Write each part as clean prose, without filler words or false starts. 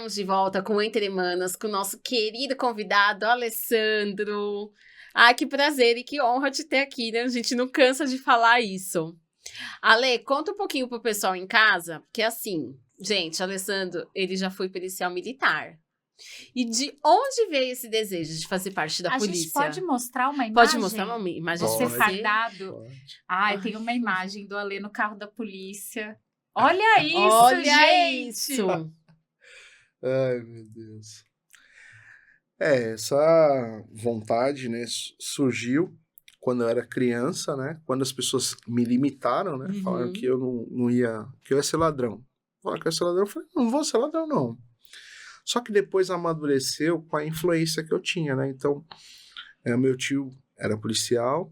Estamos de volta com o Entre Manas, com o nosso querido convidado, Alessandro. Ai, que prazer e que honra te ter aqui, né? A gente não cansa de falar isso. Ale, conta um pouquinho pro pessoal em casa, que assim, gente, Alessandro, ele já foi policial militar. E de onde veio esse desejo de fazer parte da polícia? A gente pode mostrar uma imagem? Pode mostrar uma imagem Você de você? fardado? Pode. Ai, tem uma imagem do Alê no carro da polícia. Olha isso, Olha gente! isso! Ai, meu Deus. Essa vontade, né, surgiu quando eu era criança, né? Quando as pessoas me limitaram, né? Falaram que eu não ia... Que eu ia ser ladrão. Falaram que eu ia ser ladrão. Eu falei, não vou ser ladrão, não. Só que depois amadureceu com a influência que eu tinha, né? Então, meu tio era policial,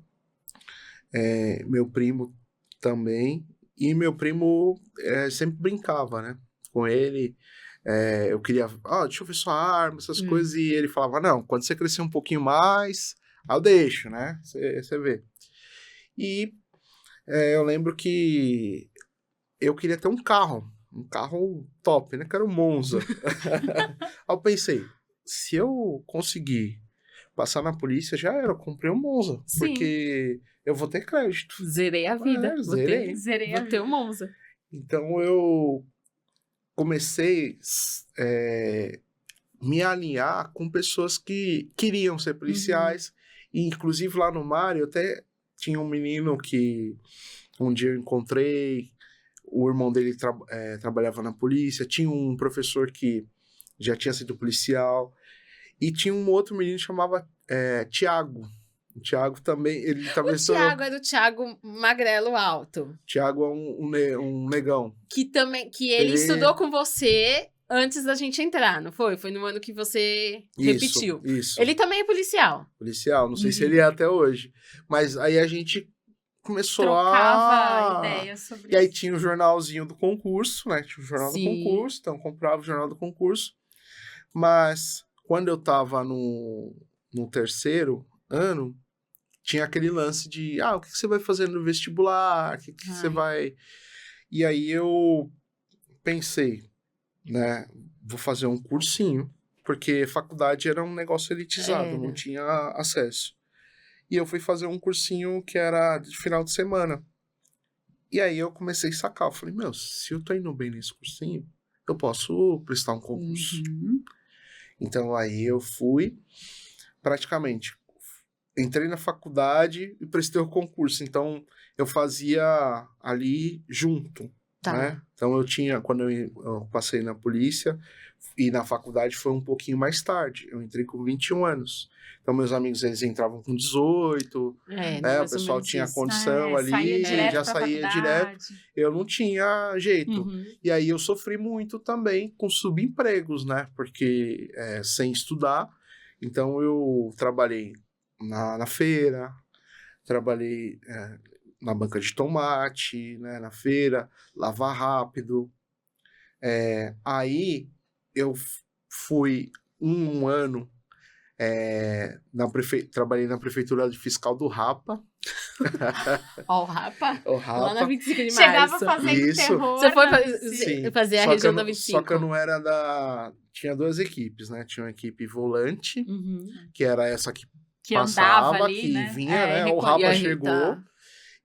meu primo também, e meu primo sempre brincava, né? Com ele, eu queria, deixa eu ver sua arma, essas coisas, e ele falava, não, quando você crescer um pouquinho mais, eu deixo, né? Você vê. E eu lembro que eu queria ter um carro top, né? Que era um Monza. Aí eu pensei, se eu conseguir passar na polícia, já era, eu comprei um Monza. Sim. Porque eu vou ter crédito. Zerei a vida. Zerei. Vou ter um Monza. Então eu comecei me alinhar com pessoas que queriam ser policiais. E, inclusive, lá no Mário, até tinha um menino que um dia eu encontrei, o irmão dele trabalhava na polícia, tinha um professor que já tinha sido policial, e tinha um outro menino que chamava Tiago. O Tiago também, ele também... O Tiago é do Tiago Magrelo Alto. Tiago é um negão. Que ele estudou com você antes da gente entrar, não foi? Foi no ano que você repetiu. Isso. Ele também é policial. Policial, não sei se ele é até hoje. Mas aí a gente começou trocava ideias sobre isso. E aí tinha o jornalzinho do concurso, né? Tinha o jornal Sim. do concurso, então eu comprava o jornal do concurso. Mas quando eu tava no terceiro ano, tinha aquele lance de, o que você vai fazer no vestibular? O que você vai... E aí eu pensei, né? Vou fazer um cursinho, porque faculdade era um negócio elitizado, não tinha acesso. E eu fui fazer um cursinho que era de final de semana. E aí eu comecei a sacar. Eu falei, se eu tô indo bem nesse cursinho, eu posso prestar um concurso. Então aí eu fui, praticamente, entrei na faculdade e prestei o concurso. Então eu fazia ali junto, né? Então eu tinha, quando eu passei na polícia e na faculdade foi um pouquinho mais tarde. Eu entrei com 21 anos. Então, meus amigos, eles entravam com 18, o pessoal tinha condição ali, já saía direto. Eu não tinha jeito. E aí, eu sofri muito também com subempregos, né? Porque sem estudar. Então, eu trabalhei na feira, trabalhei na banca de tomate, né? Na feira, lavar rápido. Aí, eu fui um ano... trabalhei na prefeitura de fiscal do Rapa. O Rapa? O Rapa. Lá na 25 de março. Chegava fazendo terror. Você foi fazer a região da 25. Só que eu não era da... Tinha duas equipes, né? Tinha uma equipe volante, que era essa que passava, andava ali, que né? vinha, né? O Rapa chegou.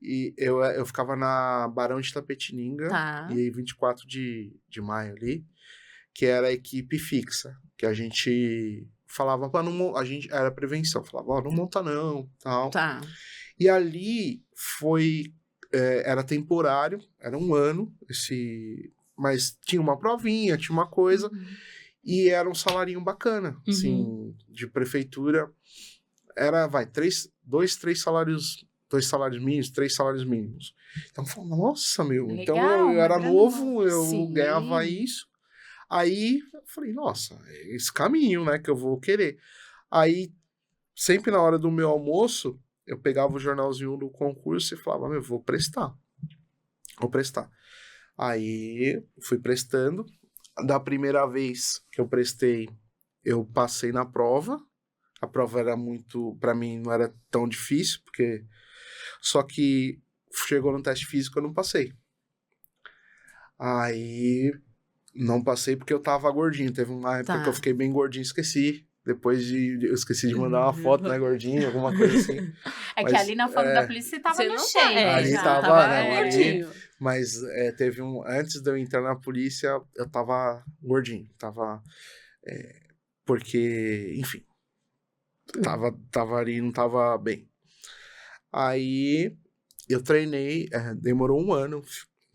E eu ficava na Barão de Tapetininga. E aí 24 de maio ali. Que era a equipe fixa. Que a gente... falava para não... A gente era prevenção. Falava, não monta não, tal. E ali foi... era temporário. Era um ano. Mas tinha uma provinha, tinha uma coisa. E era um salarinho bacana. Assim, de prefeitura. Era, três salários... 2 salários mínimos, 3 salários mínimos. Então, eu falei, nossa, meu. Legal, então, eu era novo, eu Sim. ganhava isso. Aí, eu falei, nossa, é esse caminho, né, que eu vou querer. Aí, sempre na hora do meu almoço, eu pegava o jornalzinho do concurso e falava, vou prestar. Aí, fui prestando. Da primeira vez que eu prestei, eu passei na prova. A prova era pra mim, não era tão difícil, porque... Só que chegou no teste físico, eu não passei. Aí... Não passei porque eu tava gordinho. Teve uma época Tá. que eu fiquei bem gordinho, esqueci. Eu esqueci de mandar uma foto, né, gordinho, alguma coisa assim. É que Mas, ali na foto da polícia você tava Você no não shape. tá, Ali já. tava, tava não, ali- gordinho. Mas teve antes de eu entrar na polícia, eu tava gordinho. Porque, enfim, tava ali, não tava bem. Aí eu treinei, demorou um ano,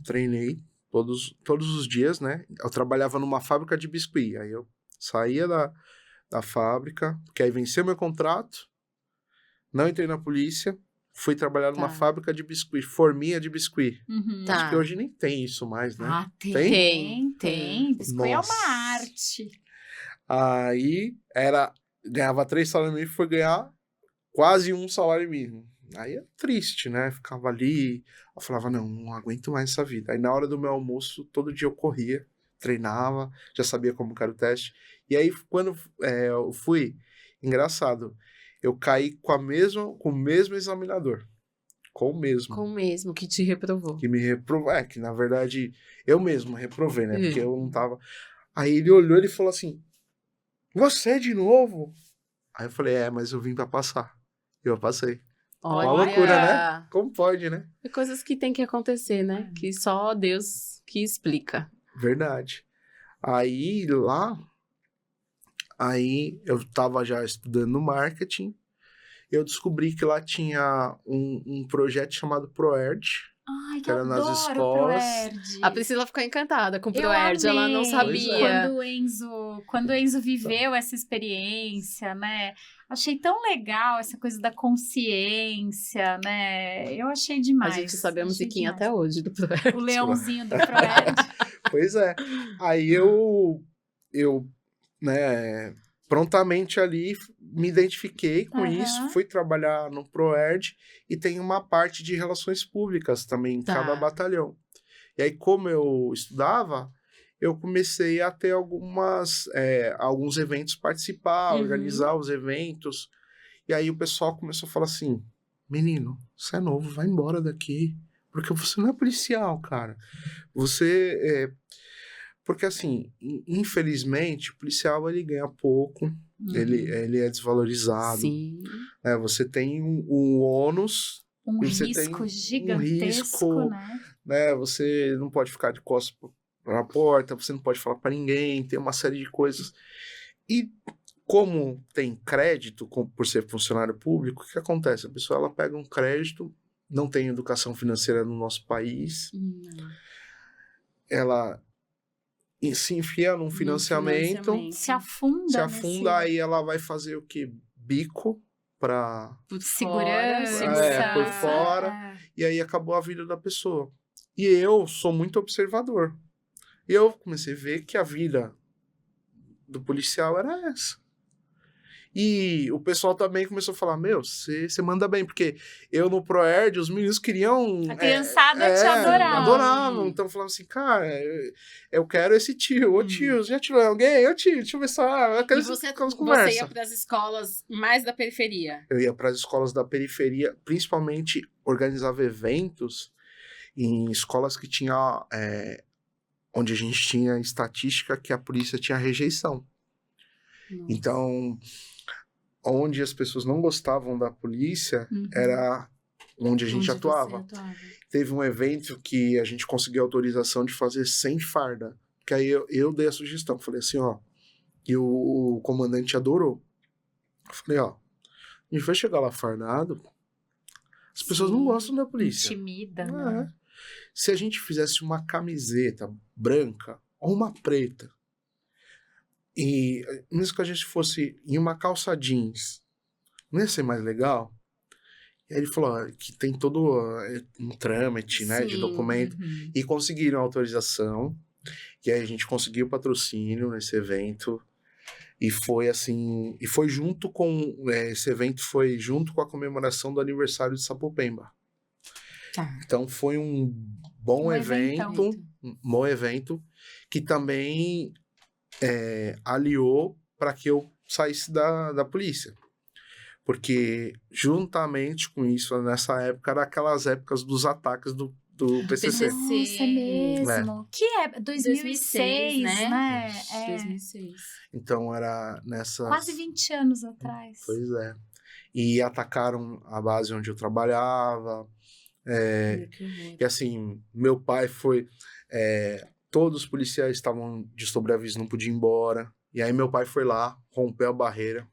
treinei todos os dias, né? Eu trabalhava numa fábrica de biscuit. Aí eu saía da fábrica, porque aí venceu meu contrato, não entrei na polícia, fui trabalhar numa Tá. fábrica de biscuit, forminha de biscuit. Uhum. Tá. Acho que hoje nem tem isso mais, né? Ah, Tem. tem. Biscoito é Nossa. uma arte. Aí ganhava 3 salários mínimos, foi ganhar quase 1 salário mínimo. Aí é triste, né? Ficava ali, eu falava, não aguento mais essa vida. Aí na hora do meu almoço, todo dia eu corria, treinava, já sabia como que era o teste. E aí quando eu fui, engraçado, eu caí com o mesmo examinador. Com o mesmo. Com o mesmo que te reprovou. Que me reprovou. Que na verdade eu mesmo reprovei, né? Porque Hum. eu não tava. Aí ele olhou e falou assim: Você de novo? Aí eu falei: mas eu vim pra passar. E eu passei. Olha, Uma loucura, né? Como pode, né? É coisas que tem que acontecer, né? Que só Deus que explica. Verdade. Aí eu tava já estudando marketing. Eu descobri que lá tinha um projeto chamado ProErd. Ai, que Que era eu nas adoro escolas. ProErd. A Priscila ficou encantada com o Eu ProErd, ela não amei sabia. Quando o Enzo viveu essa experiência, né? Achei tão legal essa coisa da consciência, né? Eu achei A demais. gente sabe a achei musiquinha demais. até hoje do ProErd. O leãozinho do ProErd. Pois é. Aí eu né, prontamente ali me identifiquei com Aham. isso, fui trabalhar no ProErd e tem uma parte de relações públicas também em Tá. cada batalhão. E aí, como eu estudava, eu comecei a ter alguns eventos, participar, Uhum. organizar os eventos. E aí o pessoal começou a falar assim, menino, você é novo, vai embora daqui, porque você não é policial, cara. Porque assim, infelizmente, o policial ele ganha pouco, ele é desvalorizado. Sim. Né? Você tem um ônus, Um e você risco tem gigantesco, né? né? Você não pode ficar de costas para a porta, você não pode falar para ninguém, tem uma série de coisas. E como tem crédito, por ser funcionário público, o que acontece? A pessoa ela pega um crédito, não tem educação financeira no nosso país, ela se enfia num financiamento, Se afunda. aí ela vai fazer o quê? Bico para Segurança. por fora. E aí acabou a vida da pessoa. E eu sou muito observador. E eu comecei a ver que a vida do policial era essa. E o pessoal também começou a falar, você manda bem, porque eu no ProErd, os meninos queriam... A criançada te adorava. Adoravam, então falavam assim, cara, eu quero esse tio, ô tio, já tirou alguém? Ô tio, deixa eu ver só, E você ia para as escolas mais da periferia? Eu ia para as escolas da periferia, principalmente organizava eventos em escolas que tinha... onde a gente tinha estatística que a polícia tinha rejeição. Então, onde as pessoas não gostavam da polícia, era onde a gente atuava. Teve um evento que a gente conseguiu autorização de fazer sem farda. Que aí eu dei a sugestão. Falei assim, e o comandante adorou. Eu falei, a gente vai chegar lá fardado, as pessoas não gostam da polícia. Intimida, né? Se a gente fizesse uma camiseta branca ou uma preta, e mesmo que a gente fosse em uma calça jeans, não ia ser mais legal? E aí ele falou que tem todo um trâmite, né, de documento, e conseguiram a autorização, e aí a gente conseguiu patrocínio nesse evento, e foi assim, esse evento foi junto com a comemoração do aniversário de Sapopemba. Tá. Então foi um bom evento, que também aliou para que eu saísse da polícia. Porque juntamente com isso, nessa época, era aquelas épocas dos ataques do PCC. Nossa, é mesmo. Que é 2006, né? Isso. É. 2006. Então era nessas... Quase 20 anos atrás. Pois é. E atacaram a base onde eu trabalhava. Que horror. E assim, meu pai foi... todos os policiais estavam de sobreaviso, não podiam ir embora. E aí meu pai foi lá, rompeu a barreira.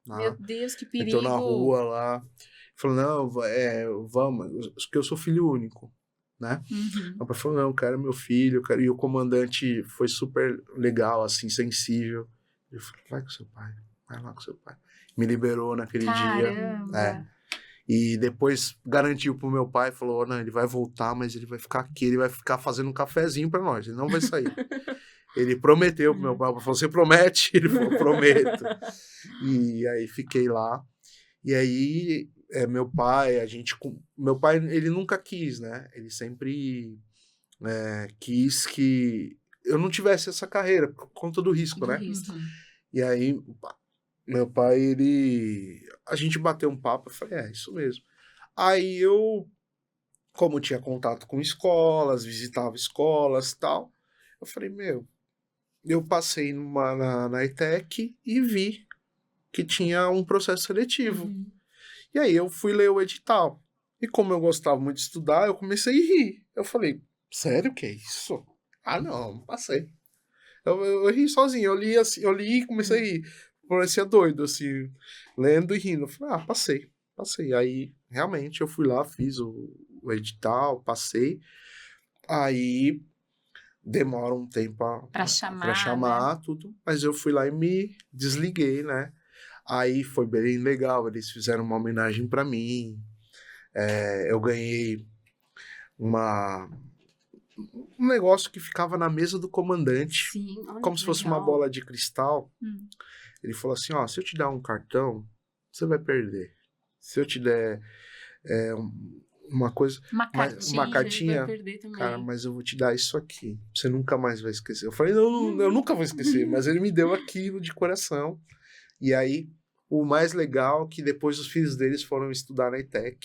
Meu Deus, que perigo. Entrou na rua lá. Falou, não, vamos, porque eu sou filho único, né? Uhum. Meu pai falou, não, eu quero meu filho, eu quero... E o comandante foi super legal, assim, sensível. Ele falou, vai com seu pai, vai lá com seu pai. Me liberou naquele dia. Caramba. E depois garantiu pro meu pai, falou, não, ele vai voltar, mas ele vai ficar aqui, ele vai ficar fazendo um cafezinho pra nós, ele não vai sair. Ele prometeu pro meu pai, falou, você promete? Ele falou, prometo. E aí fiquei lá. E aí, meu pai, meu pai, ele nunca quis, né? Ele sempre quis que eu não tivesse essa carreira, por conta do risco, né? Uhum. E aí, meu pai, a gente bateu um papo, eu falei, isso mesmo. Aí eu, como tinha contato com escolas, visitava escolas e tal, eu falei, eu passei na ETEC e vi que tinha um processo seletivo. Uhum. E aí eu fui ler o edital. E como eu gostava muito de estudar, eu comecei a rir. Eu falei, sério que é isso? Ah, não passei. Eu ri sozinho, eu li e comecei a rir. Parecia doido, assim, lendo e rindo. Eu falei, passei. Aí, realmente, eu fui lá, fiz o edital, passei. Aí, demora um tempo Pra chamar, né? tudo. Mas eu fui lá e me desliguei, né? Aí foi bem legal, eles fizeram uma homenagem pra mim. Eu ganhei um negócio que ficava na mesa do comandante. Sim, olha Como que se fosse legal. uma bola de cristal. Ele Ele falou assim, se eu te dar um cartão, você vai perder. Se eu te der uma coisa... Uma cartinha, vai perder também. cara, mas eu vou te dar isso aqui. Você nunca mais vai esquecer. Eu falei, não, eu nunca vou esquecer. Mas ele me deu aquilo de coração. E aí, o mais legal é que depois os filhos deles foram estudar na ETEC.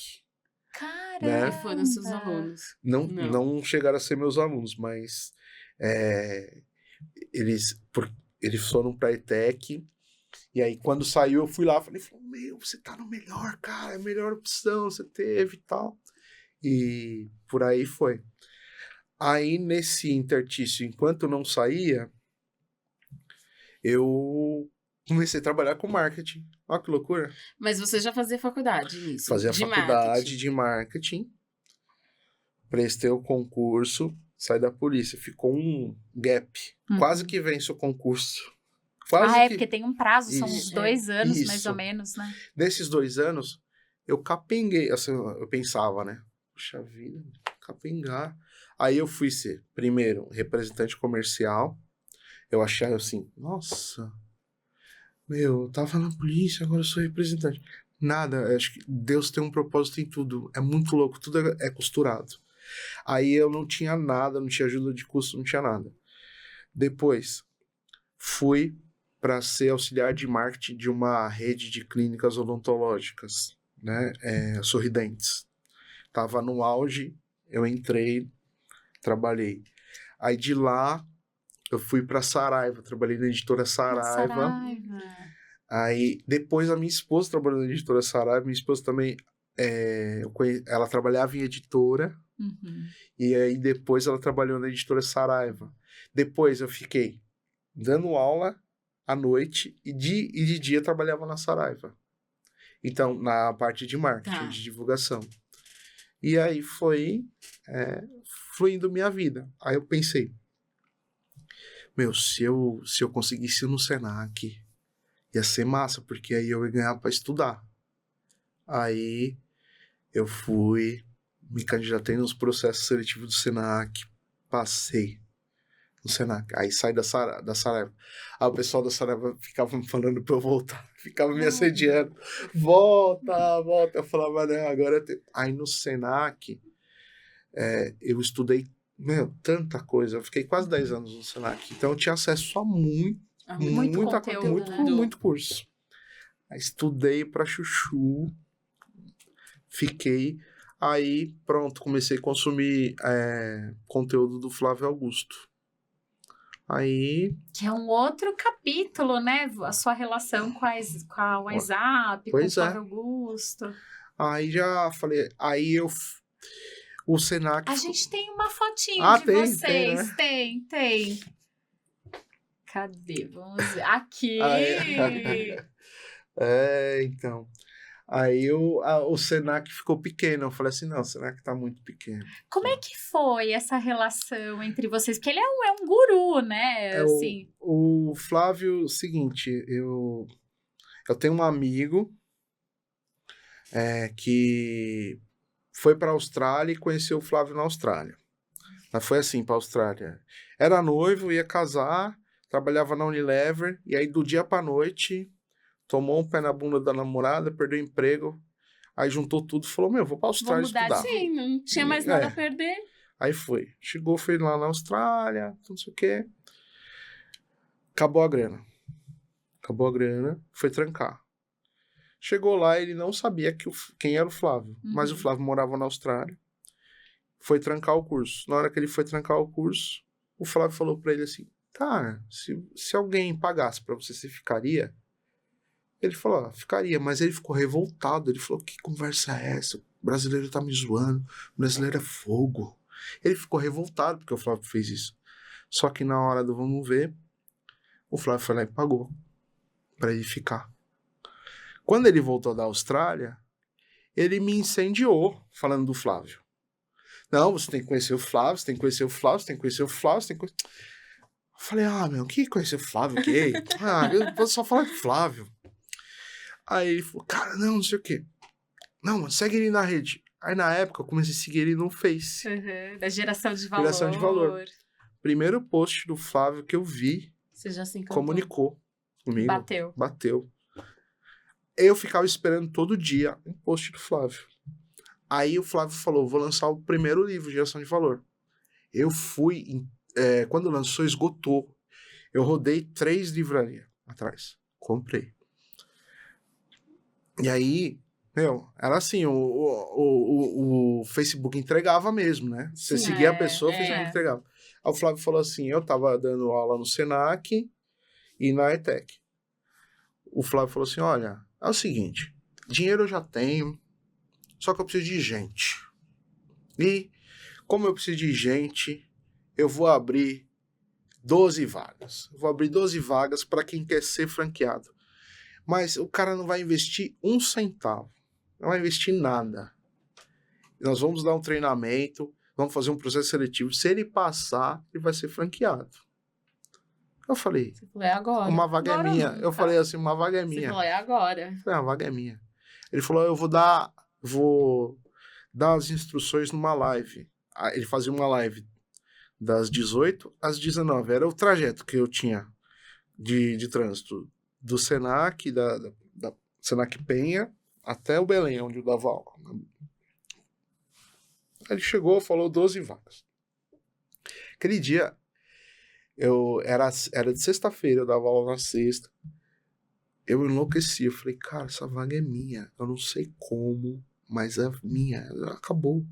Caramba! Né? E foram seus alunos. Não chegaram a ser meus alunos, mas eles foram pra ETEC. E aí, quando saiu, eu fui lá e falei, você tá no melhor, cara, é a melhor opção, você teve e tal. E por aí foi. Aí, nesse interstício, enquanto não saía, eu comecei a trabalhar com marketing. Olha que loucura. Mas você já fazia faculdade nisso? Fazia de faculdade marketing. de marketing. Prestei o concurso, saí da polícia. Ficou um gap. Quase que vence o concurso. Porque tem um prazo, são uns Isso. 2 anos, mais Isso. ou menos, né? Nesses 2 anos, eu capenguei. Assim, eu pensava, né? Puxa vida, capengar. Aí eu fui ser, primeiro, representante comercial. Eu achei assim, nossa, eu tava na polícia, agora eu sou representante. Nada, acho que Deus tem um propósito em tudo. É muito louco, tudo é costurado. Aí eu não tinha nada, não tinha ajuda de custo, não tinha nada. Depois, fui para ser auxiliar de marketing de uma rede de clínicas odontológicas, né? Sorridentes. Tava no auge, eu entrei, trabalhei. Aí de lá, eu fui para Saraiva, trabalhei na editora Saraiva. Aí, depois a minha esposa trabalhou na editora Saraiva, minha esposa também, ela trabalhava em editora, e aí depois ela trabalhou na editora Saraiva. Depois eu fiquei dando aula à noite e de dia trabalhava na Saraiva. Então, na parte de marketing, de divulgação. E aí foi fluindo minha vida. Aí eu pensei, se eu conseguisse ir no Senac, ia ser massa, porque aí eu ia ganhar para estudar. Aí eu fui, me candidatei nos processos seletivos do Senac, passei no Senac. Aí saí da Saraiva. Aí o pessoal da Saraiva ficava me falando pra eu voltar, ficava me assediando. Volta. Eu falava, não, agora eu tenho... Aí no Senac, eu estudei, tanta coisa. Eu fiquei quase 10 anos no Senac. Então eu tinha acesso a muito curso. Aí estudei pra chuchu, fiquei. Aí, pronto, comecei a consumir conteúdo do Flávio Augusto. Aí, Que é um outro capítulo, né? A sua relação com a WhatsApp, com o pois é. Flávio Augusto. Aí já falei, o Senac... A gente tem uma fotinho Ah, de tem, vocês. né? Tem. Cadê? Vamos ver. Aqui! Então. Aí o Senac ficou pequeno. Eu falei assim, não, o Senac tá muito pequeno. Como é que foi essa relação entre vocês? Porque ele é um guru, né? Assim. O Flávio, seguinte, eu tenho um amigo que foi pra Austrália e conheceu o Flávio na Austrália. Mas foi assim, pra Austrália. Era noivo, ia casar, trabalhava na Unilever, e aí do dia pra noite, tomou um pé na bunda da namorada, perdeu o emprego, aí juntou tudo e falou, vou pra Austrália Vou mudar estudar. Sim, não tinha mais nada a perder. Aí foi. Chegou, foi lá na Austrália, não sei o quê. Acabou a grana, foi trancar. Chegou lá, ele não sabia quem era o Flávio, mas o Flávio morava na Austrália. Foi trancar o curso. Na hora que ele foi trancar o curso, o Flávio falou pra ele assim, cara, se alguém pagasse pra você ficaria? Ele falou, ficaria, mas ele ficou revoltado. Ele falou, que conversa é essa? O brasileiro tá me zoando, o brasileiro é fogo. Ele ficou revoltado porque o Flávio fez isso. Só que na hora do vamos ver, o Flávio foi lá e pagou pra ele ficar. Quando ele voltou da Austrália, ele me incendiou falando do Flávio. Não, você tem que conhecer o Flávio, você tem que conhecer o Flávio, você tem que conhecer o Flávio, você tem que conhecer... Eu falei, que conhecer o Flávio? Que? Eu vou só falar do Flávio. Aí ele falou, cara, não sei o quê. Não, mano, segue ele na rede. Aí na época eu comecei a seguir ele no Face. Da geração de valor. Geração de valor. Primeiro post do Flávio que eu vi, Você já se encantou. comunicou comigo. Bateu. Eu ficava esperando todo dia um post do Flávio. Aí o Flávio falou, vou lançar o primeiro livro, Geração de Valor. Eu fui, quando lançou, esgotou. Eu rodei 3 livrarias atrás. Comprei. E aí, era assim, o Facebook entregava mesmo, né? Você seguia a pessoa, o Facebook entregava. Aí o Flávio falou assim, eu tava dando aula no Senac e na ETEC. O Flávio falou assim, olha, é o seguinte, dinheiro eu já tenho, só que eu preciso de gente. E, como eu preciso de gente, eu vou abrir 12 vagas. Vou abrir 12 vagas para quem quer ser franqueado. Mas o cara não vai investir 1 centavo. Não vai investir nada. Nós vamos dar um treinamento, vamos fazer um processo seletivo. Se ele passar, ele vai ser franqueado. Eu falei, é agora. Uma vaga é minha. Eu falei assim, uma vaga é minha. Você falou, é agora. Eu falei, uma vaga é minha. Ele falou, eu vou dar as instruções numa live. Ele fazia uma live das 18 às 19. Era o trajeto que eu tinha de trânsito do Senac, da Senac Penha, até o Belém, onde eu dava aula. Ele chegou, falou 12 vagas. Aquele dia, era de sexta-feira, eu dava aula na sexta. Eu enlouqueci, eu falei, cara, essa vaga é minha. Eu não sei como, mas é minha. Acabou.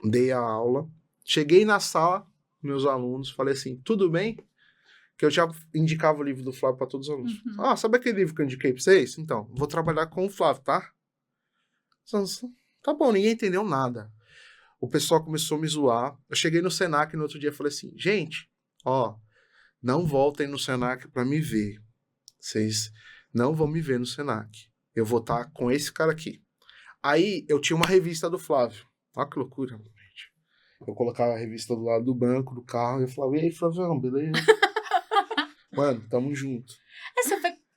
Dei a aula. Cheguei na sala, meus alunos, falei assim, tudo bem? Que eu já indicava o livro do Flávio para todos os alunos. Sabe aquele livro que eu indiquei para vocês? Então, vou trabalhar com o Flávio, tá? Tá bom, ninguém entendeu nada. O pessoal começou a me zoar. Eu cheguei no Senac no outro dia e falei assim, gente, não voltem no Senac para me ver. Vocês não vão me ver no Senac. Eu vou estar com esse cara aqui. Aí, eu tinha uma revista do Flávio. Olha que loucura, gente. Eu colocava a revista do lado do banco, do carro, e eu falava, e aí, Flávio, beleza? Mano, tamo junto.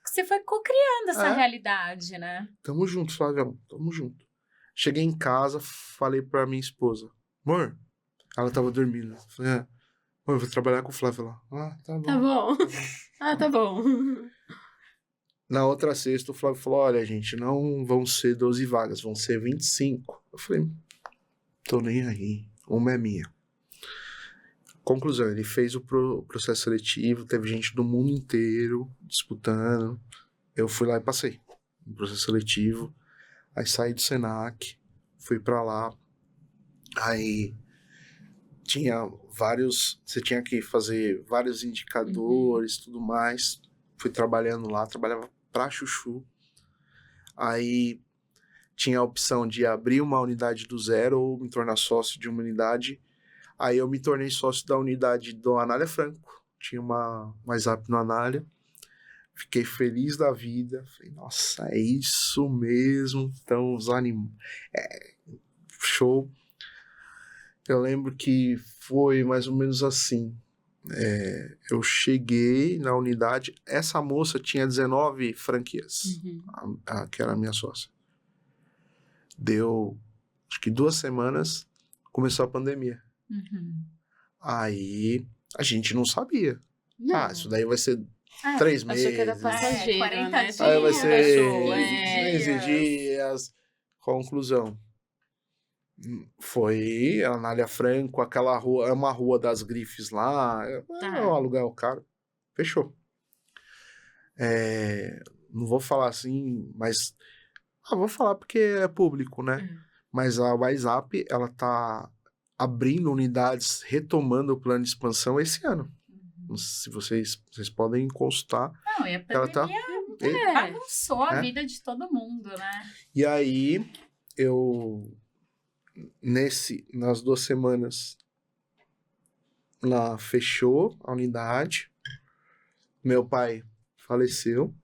Você foi co-criando essa realidade, né? Tamo junto, Flavião, tamo junto. Cheguei em casa, falei pra minha esposa, amor, ela tava dormindo. Falei, amor, eu vou trabalhar com o Flávio lá. Tá bom. Tá bom. Tá bom. Na outra sexta, o Flávio falou, olha, gente, não vão ser 12 vagas, vão ser 25. Eu falei, tô nem aí, uma é minha. Conclusão, ele fez o processo seletivo, teve gente do mundo inteiro disputando. Eu fui lá e passei no processo seletivo. Aí saí do Senac, fui pra lá. Aí tinha você tinha que fazer vários indicadores, tudo mais. Fui trabalhando lá, trabalhava pra chuchu. Aí tinha a opção de abrir uma unidade do zero ou me tornar sócio de uma unidade. Aí eu me tornei sócio da unidade do Anália Franco. Tinha uma WhatsApp no Anália. Fiquei feliz da vida. Falei, nossa, é isso mesmo. Então, show. Eu lembro que foi mais ou menos assim. Eu cheguei na unidade. Essa moça tinha 19 franquias. Que era a minha sócia. Deu, acho que 2 semanas, começou a pandemia. Aí, a gente não sabia. Não. Isso daí vai ser 3 meses. Achei que era passageiro, 40 né? dias. Aí vai ser Show, 15 dias. Conclusão. Foi a Anália Franco, aquela rua, é uma rua das grifes lá. É um aluguel caro. Fechou. Não vou falar assim, mas... vou falar porque é público, né? Mas a WhatsApp, ela tá abrindo unidades, retomando o plano de expansão esse ano. Se vocês podem consultar. Não, e a Ela tá... pandemia bagunçou a vida de todo mundo, né? E aí, nas 2 semanas, lá fechou a unidade. Meu pai faleceu.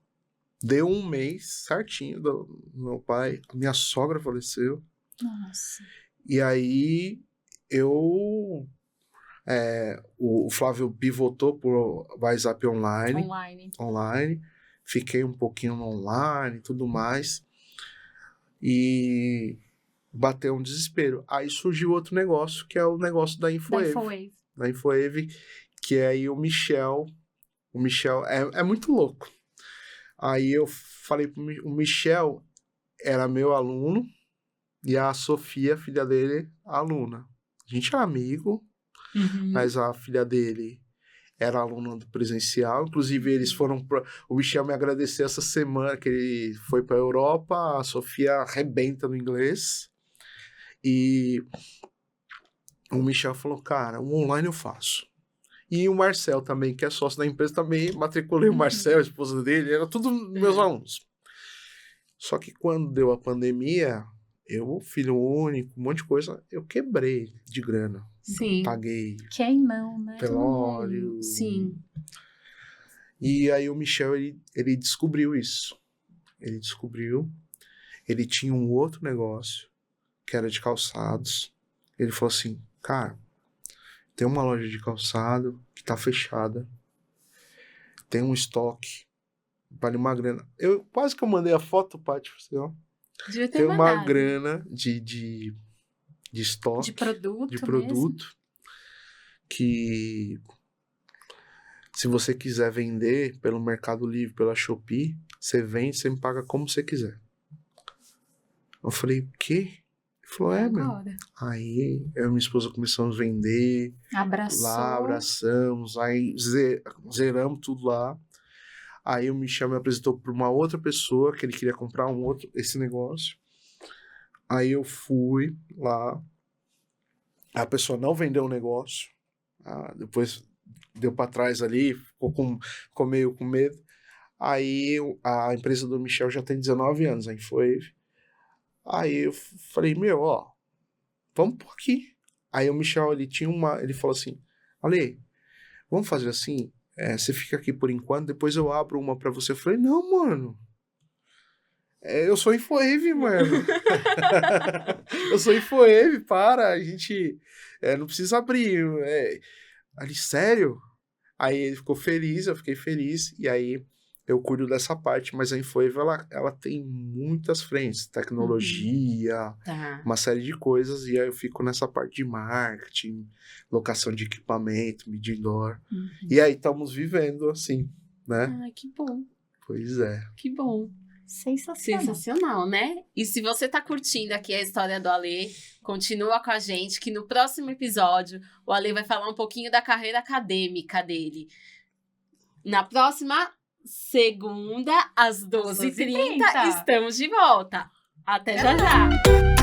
Deu 1 mês certinho do meu pai. Minha sogra faleceu. Nossa. E aí, o Flávio pivotou pro WhatsApp online. Fiquei um pouquinho no online e tudo mais. E bateu um desespero. Aí surgiu outro negócio, que é o negócio da Infowave. Da Infowave, que é aí o Michel. O Michel é muito louco. Aí eu falei o Michel era meu aluno e a Sofia, filha dele, aluna. A gente é amigo, mas a filha dele era aluna do presencial. Inclusive, eles foram o Michel me agradeceu essa semana que ele foi para a Europa. A Sofia arrebenta no inglês. E o Michel falou, cara, o online eu faço. E o Marcel também, que é sócio da empresa, também matriculei o Marcel, a esposa dele, era tudo meus alunos. Só que quando deu a pandemia, filho único, um monte de coisa, eu quebrei de grana. Sim. Paguei. Quem não, né? Velório. Sim. E aí o Michel, ele descobriu isso. Ele tinha um outro negócio, que era de calçados. Ele falou assim, cara, tem uma loja de calçado que tá fechada. Tem um estoque. Vale uma grana. Quase que eu mandei a foto, Paty, pra você, ó. Devia ter Tem uma mandado. grana de estoque. De produto mesmo. Que se você quiser vender pelo Mercado Livre, pela Shopee, você vende, você me paga como você quiser. Eu falei, o quê? Ele falou, meu. Aí eu e minha esposa começamos a vender. Abraçamos. Aí zeramos tudo lá. Aí o Michel me apresentou para uma outra pessoa que ele queria comprar esse negócio. Aí eu fui lá. A pessoa não vendeu o negócio. Depois deu para trás ali, ficou meio com medo. Aí a empresa do Michel já tem 19 anos, a Infowave. Aí eu falei, vamos por aqui. Aí o Michel, ele falou assim, Ale, vamos fazer assim, você fica aqui por enquanto, depois eu abro uma pra você. Eu falei, não, mano, eu sou Infowave, mano. Eu sou Infowave, a gente não precisa abrir. Ali, sério? Aí ele ficou feliz, eu fiquei feliz, e aí eu cuido dessa parte, mas a Infowave, ela tem muitas frentes, tecnologia, uma série de coisas, e aí eu fico nessa parte de marketing, locação de equipamento, medidor, e aí estamos vivendo assim, né? Ai, que bom. Pois é. Que bom. Sensacional, né? E se você tá curtindo aqui a história do Ale, continua com a gente, que no próximo episódio o Ale vai falar um pouquinho da carreira acadêmica dele. Na próxima segunda, às 12h30, estamos de volta. Até já já!